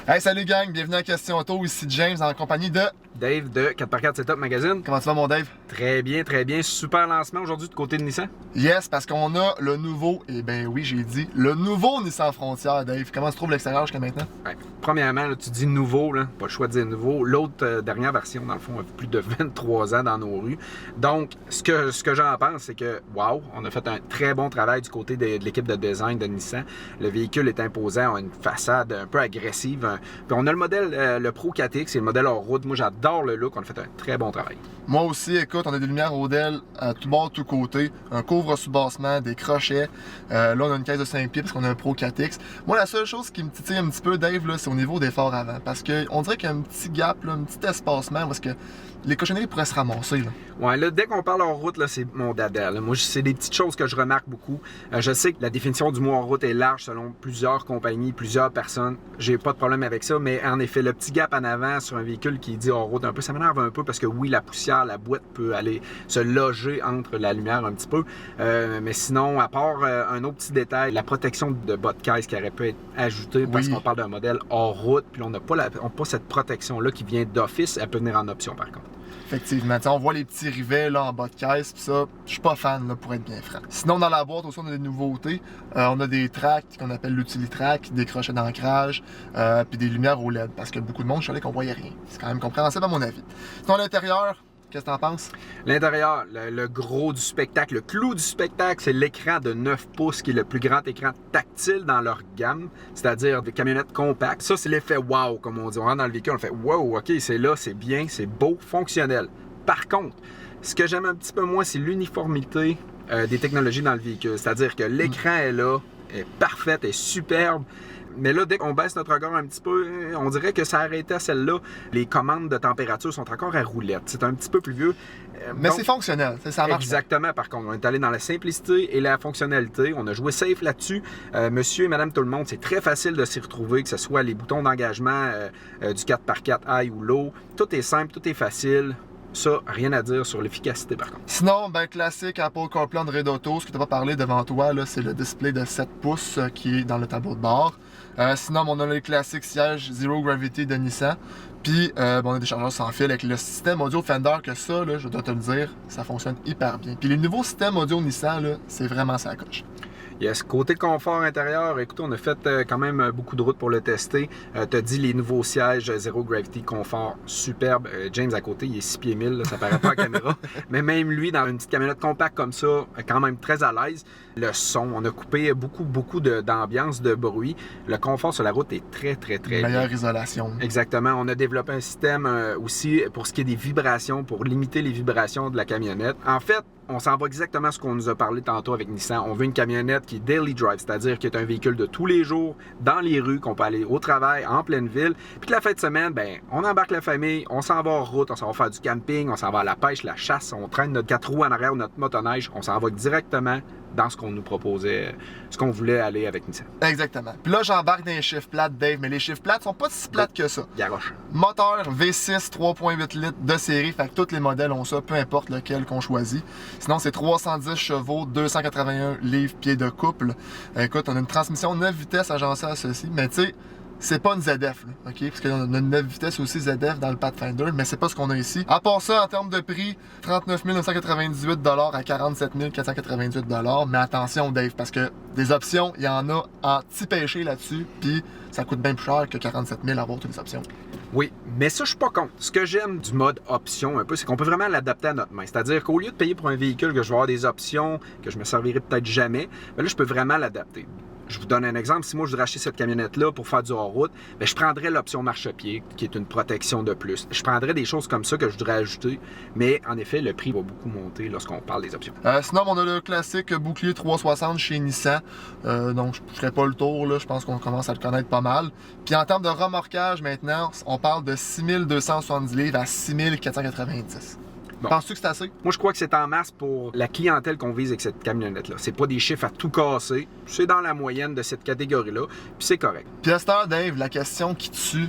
Hey, salut gang, bienvenue à Question Auto, ici James en compagnie de Dave de 4x4 Setup Magazine. Comment tu vas mon Dave? Très bien, très bien. Super lancement aujourd'hui du côté de Nissan. Yes, parce qu'on a le nouveau, et ben oui, j'ai dit, le nouveau Nissan Frontier, Dave. Comment se trouve l'extérieur jusqu'à maintenant? Ouais. Premièrement, là, tu dis nouveau, là, pas le choix de dire nouveau. L'autre dernière version, dans le fond, a plus de 23 ans dans nos rues. Donc, ce que j'en pense, c'est que, wow, on a fait un très bon travail du côté de l'équipe de design de Nissan. Le véhicule est imposant, on a une façade un peu agressive. Puis on a le modèle, le Pro 4X, c'est le modèle hors route. Moi, j'adore le look, on a fait un très bon travail. Moi aussi, écoute, on a des lumières Odell à tout bord, tout côté, un couvre-sous-bassement, des crochets. Là, on a une caisse de 5 pieds parce qu'on a un Pro 4X. Moi, la seule chose qui me titille un petit peu, Dave, là, c'est au niveau des phares avant. Parce qu'on dirait qu'il y a un petit gap, là, un petit espacement parce que les cochonneries pourraient se ramasser. Là. Ouais, là, dès qu'on parle hors route, là, c'est mon dada. Là. Moi, c'est des petites choses que je remarque beaucoup. Je sais que la définition du mot hors route est large selon plusieurs compagnies, plusieurs personnes. J'ai pas de problème avec ça, mais en effet, le petit gap en avant sur un véhicule qui dit hors route un peu, ça m'énerve un peu parce que oui, la poussière, la boîte peut aller se loger entre la lumière un petit peu. Mais sinon, à part un autre petit détail, la protection de bas de caisse qui aurait pu être ajoutée parce qu'on parle d'un modèle hors route, puis on n'a pas, pas cette protection-là qui vient d'office, elle peut venir en option par contre. Effectivement, on voit les petits rivets là, en bas de caisse, puis ça, je suis pas fan là, pour être bien franc. Sinon, dans la boîte aussi, on a des nouveautés. On a des tracks qu'on appelle l'utilitrack, des crochets d'ancrage, puis des lumières OLED, parce que beaucoup de monde, je savais qu'on voyait rien. C'est quand même compréhensible à mon avis. Sinon, à l'intérieur, qu'est-ce que t'en penses? L'intérieur, le gros du spectacle, le clou du spectacle, c'est l'écran de 9 pouces qui est le plus grand écran tactile dans leur gamme, c'est-à-dire des camionnettes compactes. Ça, c'est l'effet wow, comme on dit. On rentre dans le véhicule, on fait wow, ok, c'est là, c'est bien, c'est beau, fonctionnel. Par contre, ce que j'aime un petit peu moins, c'est l'uniformité des technologies dans le véhicule. C'est-à-dire que l'écran est là, est parfaite, est superbe. Mais là, dès qu'on baisse notre regard un petit peu, on dirait que ça a arrêté à celle-là. Les commandes de température sont encore à roulette. C'est un petit peu plus vieux. Mais c'est fonctionnel, ça marche. Exactement, par contre. On est allé dans la simplicité et la fonctionnalité. On a joué safe là-dessus. Monsieur et madame tout le monde, c'est très facile de s'y retrouver, que ce soit les boutons d'engagement du 4x4 high ou low. Tout est simple, tout est facile. Ça, rien à dire sur l'efficacité par contre. Sinon, ben classique Apple CarPlay Android Auto, ce que tu n'as pas parlé devant toi, c'est le display de 7 pouces qui est dans le tableau de bord. Sinon, on a le classique siège Zero Gravity de Nissan. Puis, on a des chargeurs sans fil avec le système audio Fender que ça, là, je dois te le dire, ça fonctionne hyper bien. Puis les nouveaux systèmes audio Nissan, c'est vraiment ça coche. Yes. Côté confort intérieur, écoute, on a fait quand même beaucoup de routes pour le tester. Tu as dit les nouveaux sièges Zero Gravity confort, superbe. James à côté, il est 6 pieds 1000, là, ça paraît pas à la caméra. Mais même lui, dans une petite camionnette compacte comme ça, quand même très à l'aise. Le son, on a coupé beaucoup d'ambiance, de bruit. Le confort sur la route est très meilleure isolation. Exactement. On a développé un système aussi pour ce qui est des vibrations, pour limiter les vibrations de la camionnette. En fait, on s'en va exactement ce qu'on nous a parlé tantôt avec Nissan. On veut une camionnette qui est daily drive, c'est-à-dire qui est un véhicule de tous les jours, dans les rues, qu'on peut aller au travail, en pleine ville. Puis que la fin de semaine, ben, on embarque la famille, on s'en va en route, on s'en va faire du camping, on s'en va à la pêche, la chasse, on traîne notre 4 roues en arrière ou notre motoneige, on s'en va directement dans ce qu'on nous proposait, ce qu'on voulait aller avec Nissan. Exactement. Puis là, j'embarque dans les chiffres plates, Dave, mais les chiffres plates sont pas si plates que ça. Garoche. Moteur V6 3.8 litres de série, fait que tous les modèles ont ça, peu importe lequel qu'on choisit. Sinon, c'est 310 chevaux, 281 livres-pieds de couple. Écoute, on a une transmission 9 vitesses agencée à ceci, mais tu sais, c'est pas une ZF, là, OK? Parce qu'on a une 9 vitesses aussi ZF dans le Pathfinder, mais c'est pas ce qu'on a ici. À part ça, en termes de prix, 39 998 $ à 47 498 $. Mais attention, Dave, parce que des options, il y en a en petit péché là-dessus, puis ça coûte bien plus cher que 47 000 avoir toutes les options. Oui, mais ça, je suis pas contre. Ce que j'aime du mode option un peu, c'est qu'on peut vraiment l'adapter à notre main. C'est-à-dire qu'au lieu de payer pour un véhicule que je vais avoir des options que je me servirai peut-être jamais, ben là, je peux vraiment l'adapter. Je vous donne un exemple. Si moi, je voudrais acheter cette camionnette-là pour faire du hors-route, bien, je prendrais l'option marchepied, qui est une protection de plus. Je prendrais des choses comme ça que je voudrais ajouter, mais en effet, le prix va beaucoup monter lorsqu'on parle des options. Sinon, on a le classique bouclier 360 chez Nissan. Donc, je ne ferai pas le tour, là. Je pense qu'on commence à le connaître pas mal. Puis en termes de remorquage, maintenant, on parle de 6270 livres à 6490. Bon. Penses-tu que c'est assez? Moi, je crois que c'est en masse pour la clientèle qu'on vise avec cette camionnette-là. C'est pas des chiffres à tout casser. C'est dans la moyenne de cette catégorie-là, puis c'est correct. Puis à cette heure, Dave, la question qui tue,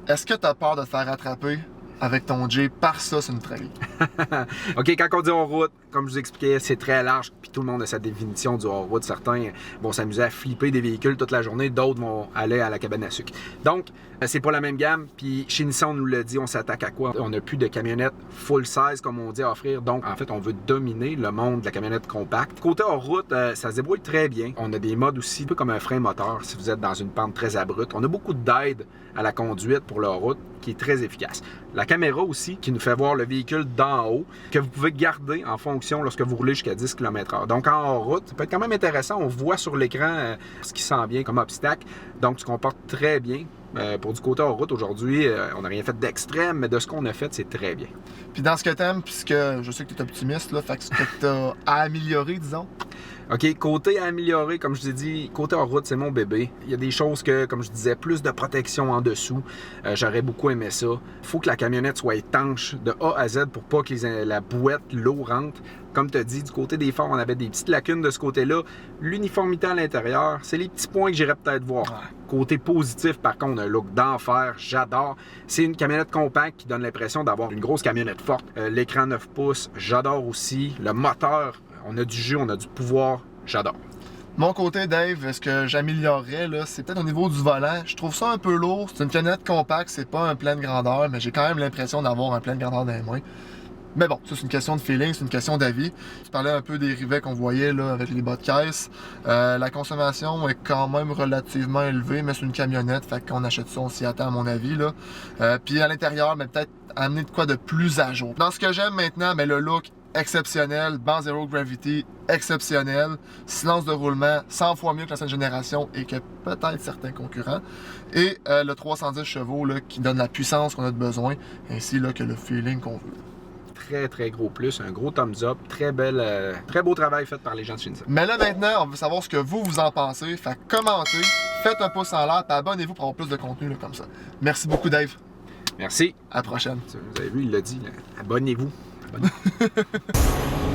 est-ce que tu as peur de te faire rattraper avec ton J par ça sur une trail? OK, quand on dit on route, comme je vous expliquais, c'est très large, puis tout le monde a sa définition du hors-route. Certains vont s'amuser à flipper des véhicules toute la journée, d'autres vont aller à la cabane à sucre. Donc, c'est pas la même gamme, puis chez Nissan, on nous l'a dit, on s'attaque à quoi? On n'a plus de camionnettes full size, comme on dit, à offrir. Donc, en fait, on veut dominer le monde de la camionnette compacte. Côté hors-route, ça se débrouille très bien. On a des modes aussi, un peu comme un frein moteur, si vous êtes dans une pente très abrupte. On a beaucoup d'aide à la conduite pour le hors-route, qui est très efficace. La caméra aussi, qui nous fait voir le véhicule d'en haut, que vous pouvez garder en fonction lorsque vous roulez jusqu'à 10 km/h. Donc, en hors-route, ça peut être quand même intéressant. On voit sur l'écran ce qui s'en vient comme obstacle. Donc, tu comportes très bien. Pour du côté hors-route, aujourd'hui, on n'a rien fait d'extrême, mais de ce qu'on a fait, c'est très bien. Puis dans ce que t'aimes, puisque je sais que tu es optimiste, là, fait que ce que tu as à améliorer, disons. OK, côté à améliorer, comme je vous ai dit, côté hors-route, c'est mon bébé. Il y a des choses que, comme je disais, plus de protection en dessous. J'aurais beaucoup aimé ça. Il faut que la camionnette soit étanche de A à Z pour pas que la bouette, l'eau rentre. Comme tu as dit, du côté des phares, on avait des petites lacunes de ce côté-là. L'uniformité à l'intérieur, c'est les petits points que j'irais peut-être voir. Ouais. Côté positif, par contre, un look d'enfer, j'adore. C'est une camionnette compacte qui donne l'impression d'avoir une grosse camionnette forte. L'écran 9 pouces, j'adore aussi. Le moteur, on a du jus, on a du pouvoir, j'adore. Mon côté, Dave, ce que j'améliorerais, c'est peut-être au niveau du volant. Je trouve ça un peu lourd. C'est une camionnette compacte, c'est pas un plein de grandeur, mais j'ai quand même l'impression d'avoir un plein de grandeur dans les mains. Mais bon, ça c'est une question de feeling, c'est une question d'avis. Tu parlais un peu des rivets qu'on voyait là, avec les bas de caisse. La consommation est quand même relativement élevée, mais c'est une camionnette, fait qu'on achète ça, on s'y attend à mon avis. Puis à l'intérieur, mais peut-être amener de quoi de plus à jour. Dans ce que j'aime maintenant, mais le look exceptionnel, banc Zero Gravity exceptionnel, silence de roulement 100 fois mieux que l'ancienne génération et que peut-être certains concurrents. Et le 310 chevaux là, qui donne la puissance qu'on a besoin, ainsi là, que le feeling qu'on veut. Très, très gros plus, un gros thumbs up, très beau travail fait par les gens de chez Nissan. Mais là, maintenant, on veut savoir ce que vous en pensez. Fait commentez, faites un pouce en l'air, et abonnez-vous pour avoir plus de contenu là, comme ça. Merci beaucoup, Dave. Merci. À la prochaine. Vous avez vu, il l'a dit, abonnez-vous. Abonnez-vous.